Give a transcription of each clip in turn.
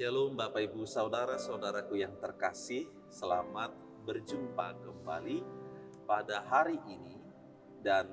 Shalom Bapak Ibu Saudara-saudaraku yang terkasih, selamat berjumpa kembali pada hari ini dan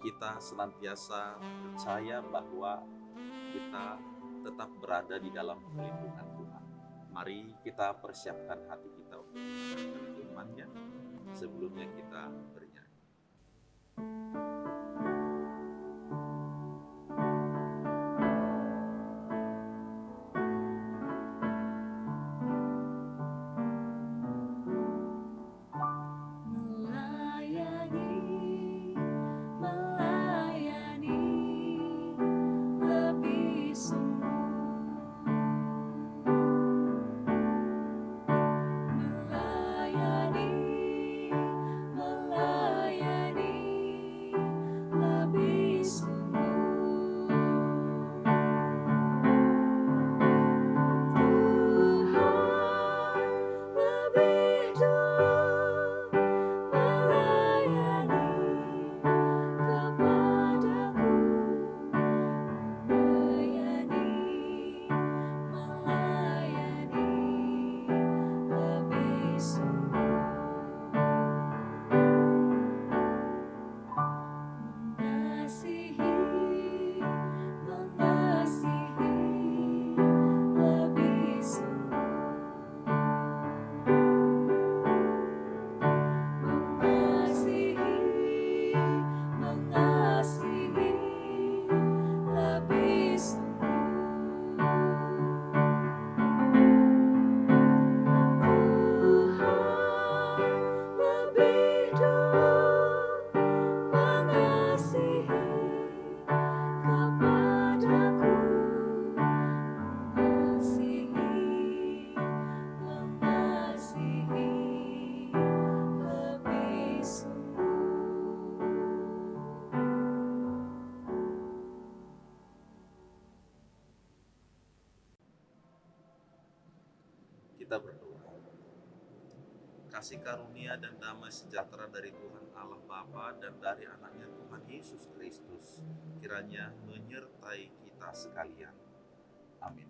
kita senantiasa percaya bahwa kita tetap berada di dalam perlindungan Tuhan. Mari kita persiapkan hati kita untuk mendengarkan firman-Nya. Sebelumnya kita bernyanyi. Kita berdoa. Kasih karunia dan damai sejahtera dari Tuhan Allah Bapa dan dari anaknya Tuhan Yesus Kristus kiranya menyertai kita sekalian. Amin.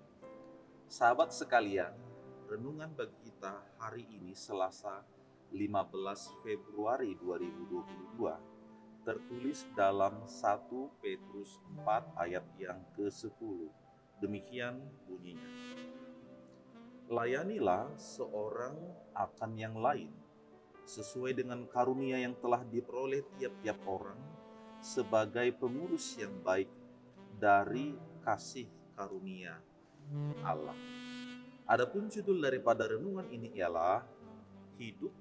Sahabat sekalian, renungan bagi kita hari ini Selasa 15 Februari 2022 tertulis dalam 1 Petrus 4 ayat yang ke-10. Demikian bunyinya. Layanilah seorang akan yang lain, sesuai dengan karunia yang telah diperoleh tiap-tiap orang, sebagai pengurus yang baik dari kasih karunia Allah. Adapun judul daripada renungan ini ialah hidup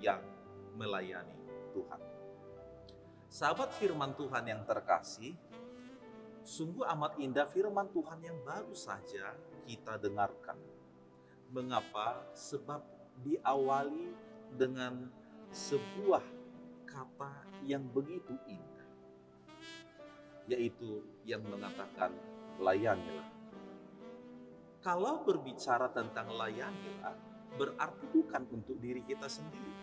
yang melayani Tuhan. Sahabat firman Tuhan yang terkasih, sungguh amat indah firman Tuhan yang baru saja kita dengarkan. Mengapa? Sebab diawali dengan sebuah kata yang begitu indah, yaitu yang mengatakan layanilah. Kalau berbicara tentang layanilah, berarti bukan untuk diri kita sendiri.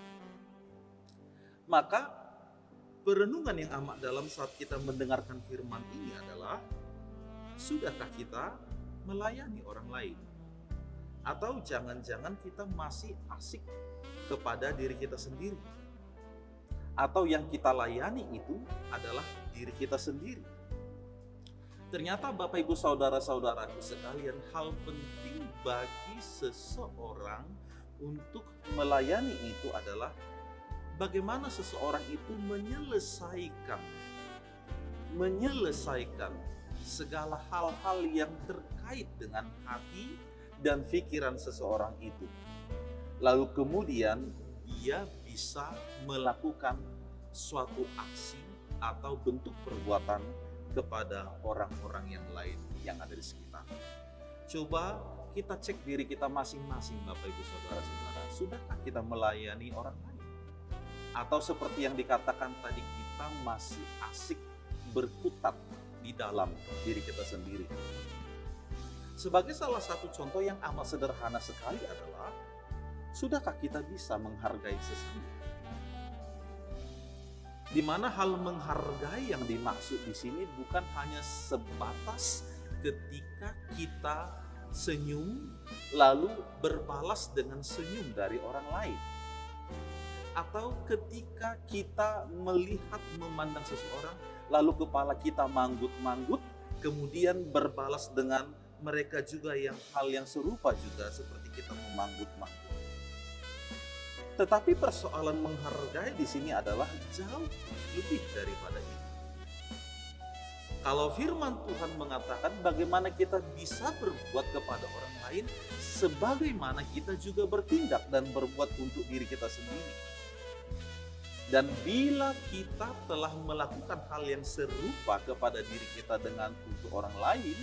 Maka perenungan yang amat dalam saat kita mendengarkan firman ini adalah, sudahkah kita melayani orang lain? Atau jangan-jangan kita masih asik kepada diri kita sendiri? Atau yang kita layani itu adalah diri kita sendiri? Ternyata Bapak Ibu Saudara-saudaraku sekalian, hal penting bagi seseorang untuk melayani itu adalah bagaimana seseorang itu menyelesaikan segala hal-hal yang terkait dengan hati dan pikiran seseorang itu. Lalu kemudian dia bisa melakukan suatu aksi atau bentuk perbuatan kepada orang-orang yang lain yang ada di sekitar. Coba kita cek diri kita masing-masing Bapak Ibu Saudara-saudara. Sudahkah kita melayani orang lain? Atau seperti yang dikatakan tadi, kita masih asik berkutat di dalam diri kita sendiri? Sebagai salah satu contoh yang amat sederhana sekali adalah, sudahkah kita bisa menghargai sesama? Di mana hal menghargai yang dimaksud di sini bukan hanya sebatas ketika kita senyum, lalu berbalas dengan senyum dari orang lain. Atau ketika kita melihat memandang seseorang, lalu kepala kita manggut-manggut, kemudian berbalas dengan mereka juga yang hal yang serupa juga seperti kita memanggut-manggut. Tetapi persoalan menghargai di sini adalah jauh lebih daripada itu. Kalau firman Tuhan mengatakan bagaimana kita bisa berbuat kepada orang lain, sebagaimana kita juga bertindak dan berbuat untuk diri kita sendiri. Dan bila kita telah melakukan hal yang serupa kepada diri kita dengan untuk orang lain,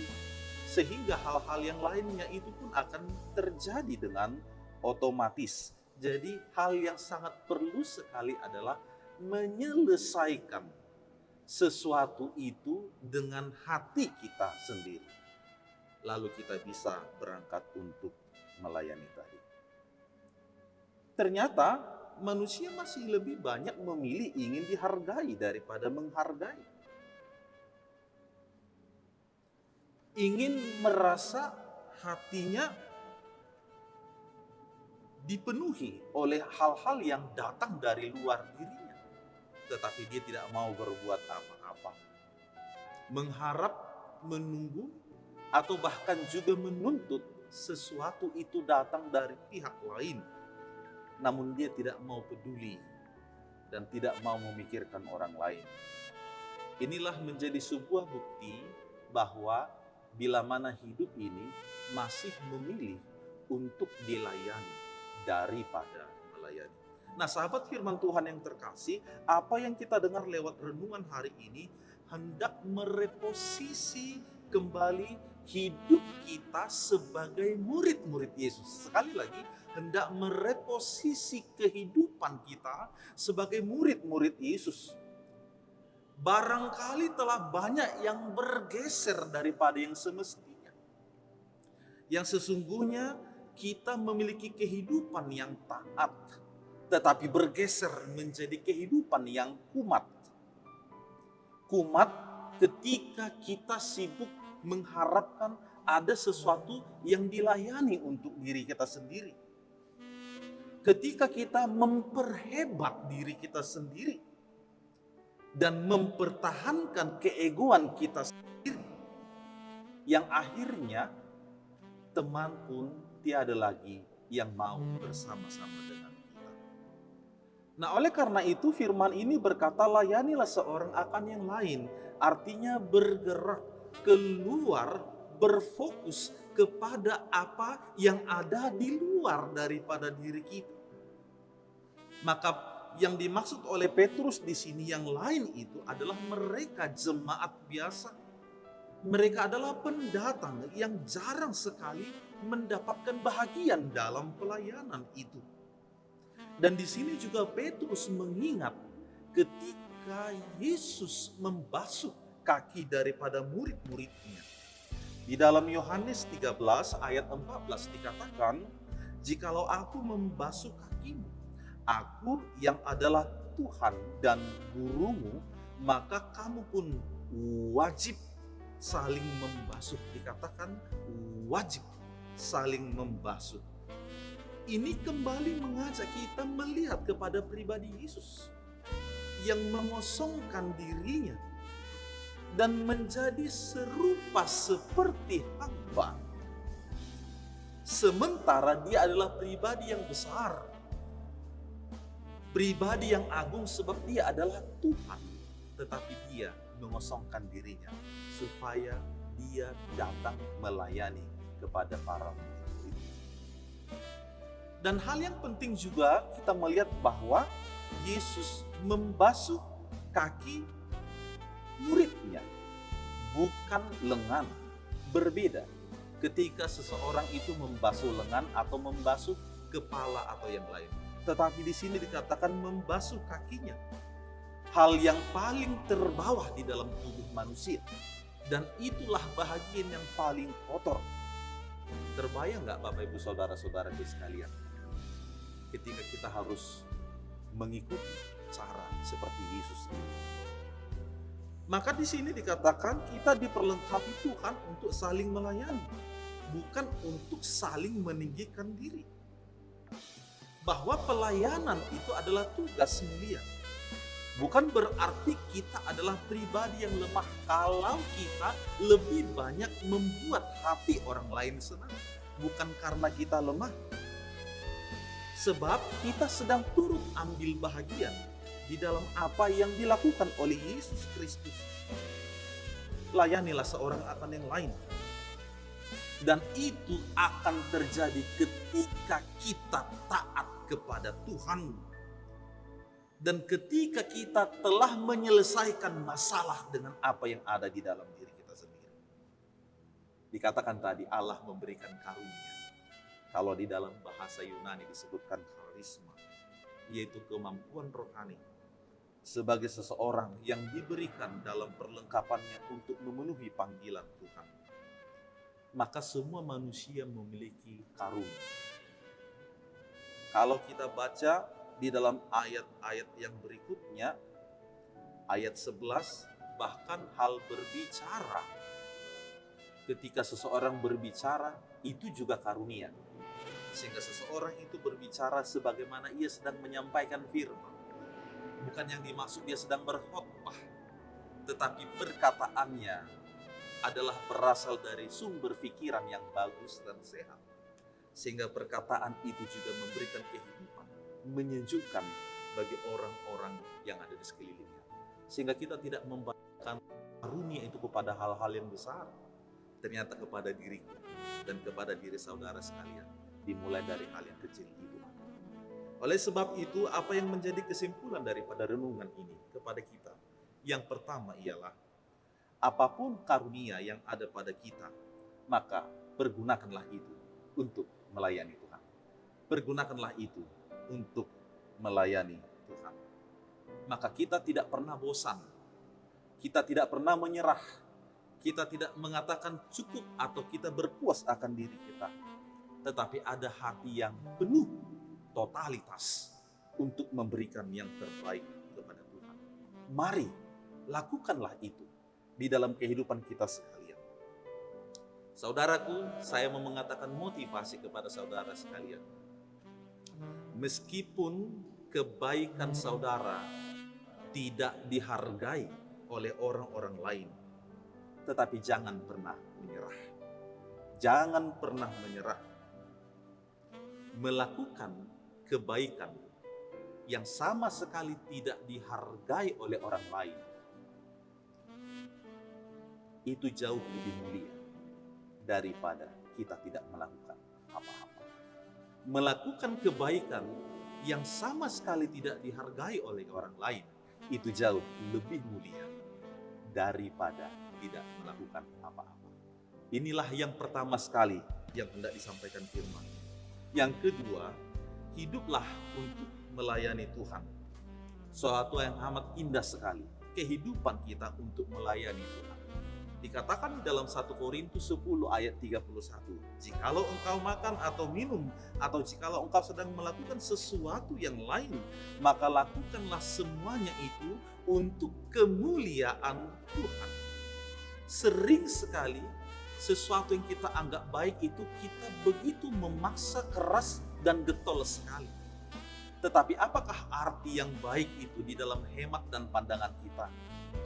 sehingga hal-hal yang lainnya itu pun akan terjadi dengan otomatis. Jadi hal yang sangat perlu sekali adalah menyelesaikan sesuatu itu dengan hati kita sendiri. Lalu kita bisa berangkat untuk melayani tadi. Ternyata manusia masih lebih banyak memilih ingin dihargai daripada menghargai. Ingin merasa hatinya dipenuhi oleh hal-hal yang datang dari luar dirinya, tetapi dia tidak mau berbuat apa-apa. Mengharap, menunggu, atau bahkan juga menuntut sesuatu itu datang dari pihak lain. Namun dia tidak mau peduli dan tidak mau memikirkan orang lain. Inilah menjadi sebuah bukti bahwa bila mana hidup ini masih memilih untuk dilayani daripada melayani. Nah, sahabat firman Tuhan yang terkasih, apa yang kita dengar lewat renungan hari ini hendak mereposisi kembali hidup kita sebagai murid-murid Yesus. Sekali lagi, hendak mereposisi kehidupan kita sebagai murid-murid Yesus. Barangkali telah banyak yang bergeser daripada yang semestinya. Yang sesungguhnya kita memiliki kehidupan yang taat, tetapi bergeser menjadi kehidupan yang kumat. Kumat ketika kita sibuk mengharapkan ada sesuatu yang dilayani untuk diri kita sendiri. Ketika kita memperhebat diri kita sendiri dan mempertahankan keegoan kita sendiri, yang akhirnya teman pun tiada lagi yang mau bersama-sama dengan kita. Nah, oleh karena itu firman ini berkata, layanilah seorang akan yang lain. Artinya bergerak keluar, berfokus kepada apa yang ada di luar daripada diri kita. Maka yang dimaksud oleh Petrus di sini yang lain itu adalah mereka jemaat biasa. Mereka adalah pendatang yang jarang sekali mendapatkan bahagian dalam pelayanan itu. Dan di sini juga Petrus mengingat ketika Yesus membasuh kaki daripada murid-muridnya. Di dalam Yohanes 13 ayat 14 dikatakan, "Jikalau aku membasuh kakimu, aku yang adalah Tuhan dan gurumu, maka kamu pun wajib saling membasuh." Dikatakan wajib saling membasuh. Ini kembali mengajak kita melihat kepada pribadi Yesus yang mengosongkan dirinya dan menjadi serupa seperti hamba. Sementara dia adalah pribadi yang besar, pribadi yang agung sebab dia adalah Tuhan. Tetapi dia mengosongkan dirinya supaya dia datang melayani kepada para murid. Dan hal yang penting juga kita melihat bahwa Yesus membasuh kaki muridnya, bukan lengan. Berbeda ketika seseorang itu membasuh lengan atau membasuh kepala atau yang lain. Tetapi di sini dikatakan membasuh kakinya. Hal yang paling terbawah di dalam tubuh manusia. Dan itulah bahagian yang paling kotor. Terbayang nggak Bapak Ibu Saudara-saudara sekalian? Ketika kita harus mengikuti cara seperti Yesus ini. Maka di sini dikatakan kita diperlengkapi Tuhan untuk saling melayani. bukan untuk saling meninggikan diri. Bahwa pelayanan itu adalah tugas mulia. Bukan berarti kita adalah pribadi yang lemah kalau kita lebih banyak membuat hati orang lain senang. Bukan karena kita lemah. Sebab kita sedang turut ambil bahagian di dalam apa yang dilakukan oleh Yesus Kristus. Layanilah seorang akan yang lain. Dan itu akan terjadi ketika kita taat kepada Tuhan. Dan ketika kita telah menyelesaikan masalah dengan apa yang ada di dalam diri kita sendiri. Dikatakan tadi Allah memberikan karunia. Kalau di dalam bahasa Yunani disebutkan karisma, yaitu kemampuan rohani sebagai seseorang yang diberikan dalam perlengkapannya untuk memenuhi panggilan Tuhan. Maka semua manusia memiliki karunia. Kalau kita baca di dalam ayat-ayat yang berikutnya, ayat 11, bahkan hal berbicara. Ketika seseorang berbicara, itu juga karunia. Sehingga seseorang itu berbicara sebagaimana ia sedang menyampaikan firman. Bukan yang dimaksud dia sedang berkhotbah, tetapi perkataannya adalah berasal dari sumber pikiran yang bagus dan sehat. Sehingga perkataan itu juga memberikan kehidupan, menyejukkan bagi orang-orang yang ada di sekelilingnya. Sehingga kita tidak membayangkan karunia itu kepada hal-hal yang besar. Ternyata kepada diriku dan kepada diri saudara sekalian, dimulai dari hal yang kecil itu. Oleh sebab itu, apa yang menjadi kesimpulan daripada renungan ini kepada kita? Yang pertama ialah, apapun karunia yang ada pada kita, maka pergunakanlah itu untuk melayani Tuhan. Pergunakanlah itu untuk melayani Tuhan. Maka kita tidak pernah bosan. Kita tidak pernah menyerah. Kita tidak mengatakan cukup atau kita berpuas akan diri kita. Tetapi ada hati yang penuh totalitas untuk memberikan yang terbaik kepada Tuhan. Mari lakukanlah itu di dalam kehidupan kita sekalian. Saudaraku, saya mau mengatakan motivasi kepada saudara sekalian. Meskipun kebaikan saudara tidak dihargai oleh orang-orang lain, tetapi jangan pernah menyerah. Jangan pernah menyerah. Melakukan kebaikan yang sama sekali tidak dihargai oleh orang lain, itu jauh lebih mulia daripada kita tidak melakukan apa-apa. Melakukan kebaikan yang sama sekali tidak dihargai oleh orang lain, itu jauh lebih mulia daripada tidak melakukan apa-apa. Inilah yang pertama sekali yang hendak disampaikan firman. Yang kedua, hiduplah untuk melayani Tuhan. Suatu yang amat indah sekali, kehidupan kita untuk melayani Tuhan. Dikatakan dalam 1 Korintus 10 ayat 31, jikalau engkau makan atau minum, atau jikalau engkau sedang melakukan sesuatu yang lain, maka lakukanlah semuanya itu untuk kemuliaan Tuhan. Sering sekali sesuatu yang kita anggap baik itu kita begitu memaksa keras dan getol sekali. Tetapi apakah arti yang baik itu di dalam hemat dan pandangan kita?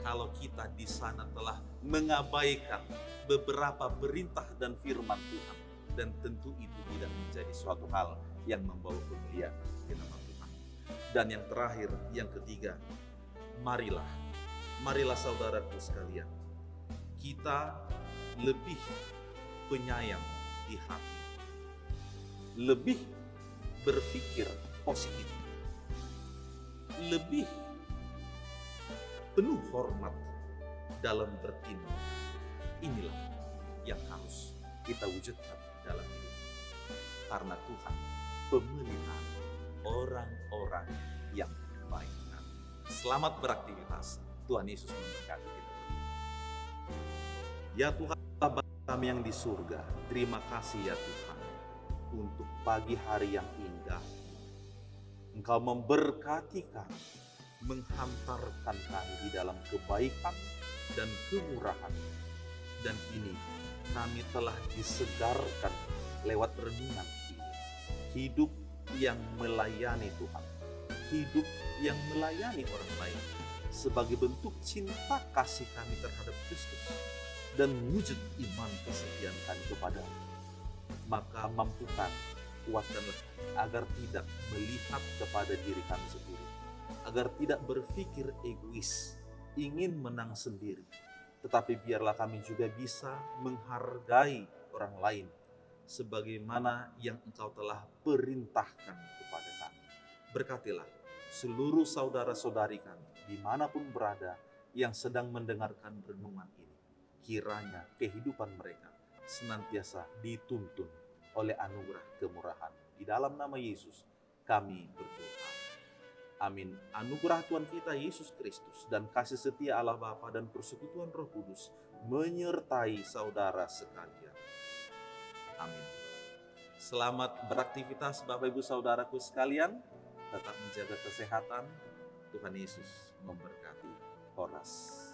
Kalau kita di sana telah mengabaikan beberapa perintah dan firman Tuhan, dan tentu itu tidak menjadi suatu hal yang membawa kemuliaan di nama Tuhan. Dan yang terakhir, yang ketiga, marilah saudaraku sekalian, kita lebih penyayang di hati, lebih berpikir positif, lebih penuh hormat dalam bertindak. Inilah yang harus kita wujudkan dalam hidup. Karena Tuhan pemelihara orang-orang yang baik. Selamat beraktivitas. Tuhan Yesus memberkati kita. Ya Tuhan, Bapa kami yang di surga, terima kasih ya Tuhan untuk pagi hari yang indah. Engkau memberkati kami, menghantarkan kami di dalam kebaikan dan kemurahan. Dan kini kami telah disegarkan lewat renungan ini. Hidup yang melayani Tuhan, hidup yang melayani orang lain sebagai bentuk cinta kasih kami terhadap Kristus dan wujud iman kesetiaan kami kepada-Mu. Maka mampukan, kuatkanlah agar tidak melihat kepada diri kami sendiri, agar tidak berpikir egois, ingin menang sendiri, tetapi biarlah kami juga bisa menghargai orang lain sebagaimana yang Engkau telah perintahkan kepada kami. Berkatilah seluruh saudara-saudari kami dimanapun berada yang sedang mendengarkan renungan ini. Kiranya kehidupan mereka senantiasa dituntun oleh anugerah kemurahan. Di dalam nama Yesus kami berdoa. Amin. Anugerah Tuhan kita Yesus Kristus dan kasih setia Allah Bapa dan persekutuan Roh Kudus menyertai saudara sekalian. Amin. Selamat beraktivitas Bapak Ibu Saudaraku sekalian. Tetap menjaga kesehatan. Tuhan Yesus memberkati. Horas.